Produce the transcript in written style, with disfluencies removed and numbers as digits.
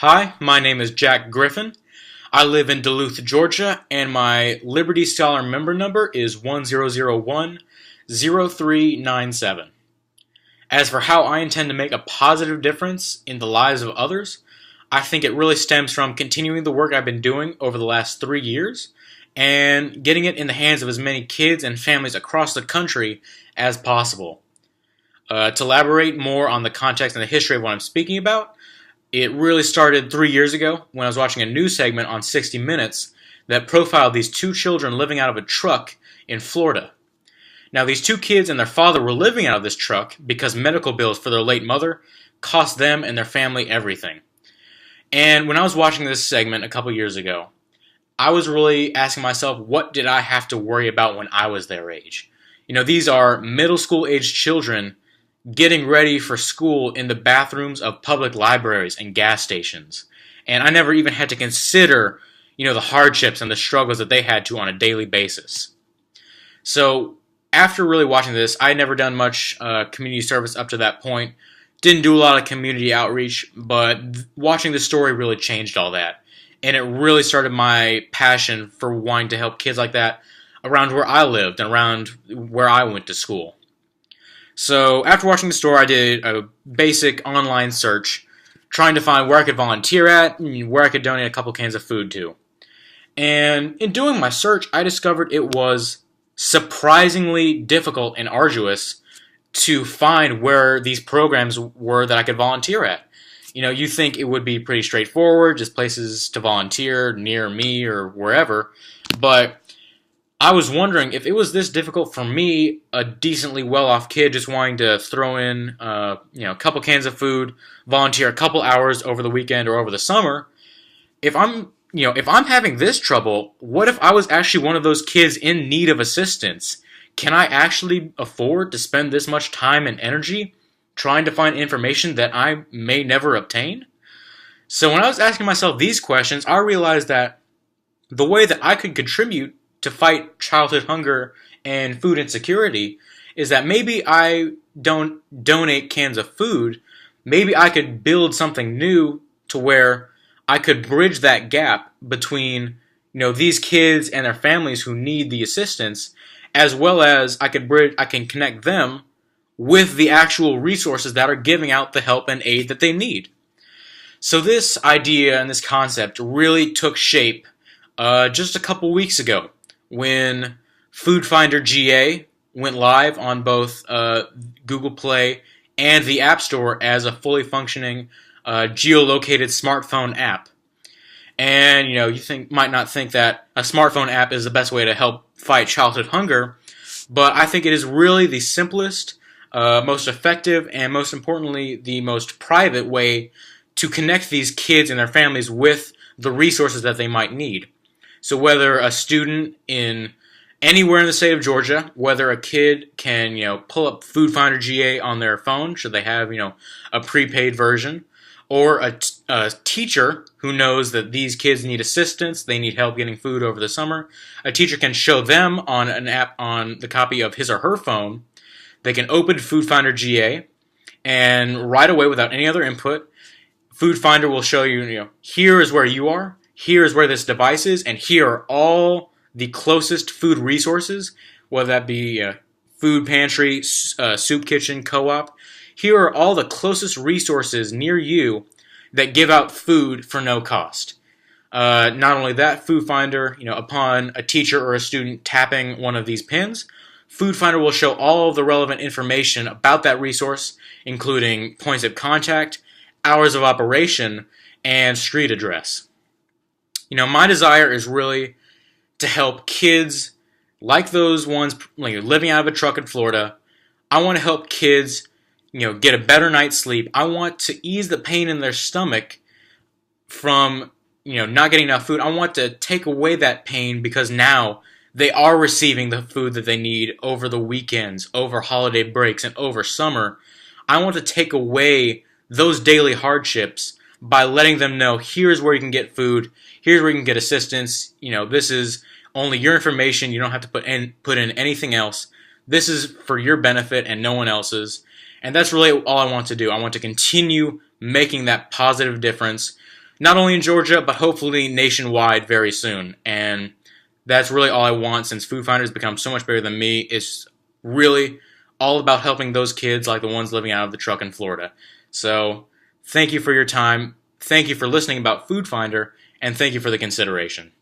Hi, my name is Jack Griffin. I live in Duluth, Georgia, and my Liberty Scholar member number is 1001-0397. As for how I intend to make a positive difference in the lives of others, I think it really stems from continuing the work I've been doing over the last 3 years and getting it in the hands of as many kids and families across the country as possible. To elaborate more on the context and the history of what I'm speaking about, it really started 3 years ago when I was watching a news segment on 60 Minutes that profiled these two children living out of a truck in Florida. Now, these two kids and their father were living out of this truck because medical bills for their late mother cost them and their family everything. And when I was watching this segment a couple years ago, I was really asking myself, what did I have to worry about when I was their age? These are middle school aged children getting ready for school in the bathrooms of public libraries and gas stations. And I never even had to consider, the hardships and the struggles that they had to on a daily basis. So after really watching this, I had never done much community service up to that point. Didn't do a lot of community outreach, but watching the story really changed all that. And it really started my passion for wanting to help kids like that around where I lived and around where I went to school. So after watching the story, I did a basic online search trying to find where I could volunteer at and where I could donate a couple cans of food to. And in doing my search, I discovered it was surprisingly difficult and arduous to find where these programs were that I could volunteer at. You think it would be pretty straightforward, just places to volunteer near me or wherever, but I was wondering if it was this difficult for me, a decently well-off kid just wanting to throw in, a couple cans of food, volunteer a couple hours over the weekend or over the summer. If I'm having this trouble, what if I was actually one of those kids in need of assistance? Can I actually afford to spend this much time and energy trying to find information that I may never obtain? So when I was asking myself these questions, I realized that the way that I could contribute to fight childhood hunger and food insecurity is that maybe I don't donate cans of food. Maybe I could build something new to where I could bridge that gap between these kids and their families who need the assistance, as well as I can connect them with the actual resources that are giving out the help and aid that they need. So this idea and this concept really took shape just a couple weeks ago, when Food Finder GA went live on both Google Play and the App Store as a fully functioning geolocated smartphone app. And might not think that a smartphone app is the best way to help fight childhood hunger, but I think it is really the simplest, most effective, and most importantly, the most private way to connect these kids and their families with the resources that they might need. So whether a student in anywhere in the state of Georgia, whether a kid can, pull up Food Finder GA on their phone, should they have, a prepaid version, or a teacher who knows that these kids need assistance, they need help getting food over the summer, a teacher can show them on an app on the copy of his or her phone. They can open Food Finder GA, and right away, without any other input, Food Finder will show you, here is where you are, here is where this device is, and here are all the closest food resources, whether that be food pantry, soup kitchen, co-op. Here are all the closest resources near you that give out food for no cost. Not only that, Food Finder, upon a teacher or a student tapping one of these pins, Food Finder will show all of the relevant information about that resource, including points of contact, hours of operation, and street address. My desire is really to help kids like those ones living out of a truck in Florida. I want to help kids, get a better night's sleep. I want to ease the pain in their stomach from, not getting enough food. I want to take away that pain because now they are receiving the food that they need over the weekends, over holiday breaks, and over summer. I want to take away those daily hardships by letting them know, here's where you can get food, here's where you can get assistance, this is only your information, you don't have to put in anything else. This is for your benefit and no one else's. And that's really all I want to do. I want to continue making that positive difference not only in Georgia, but hopefully nationwide very soon. And that's really all I want, since Food Finder has become so much bigger than me. It's really all about helping those kids like the ones living out of the truck in Florida. So thank you for your time. Thank you for listening about Food Finder, and thank you for the consideration.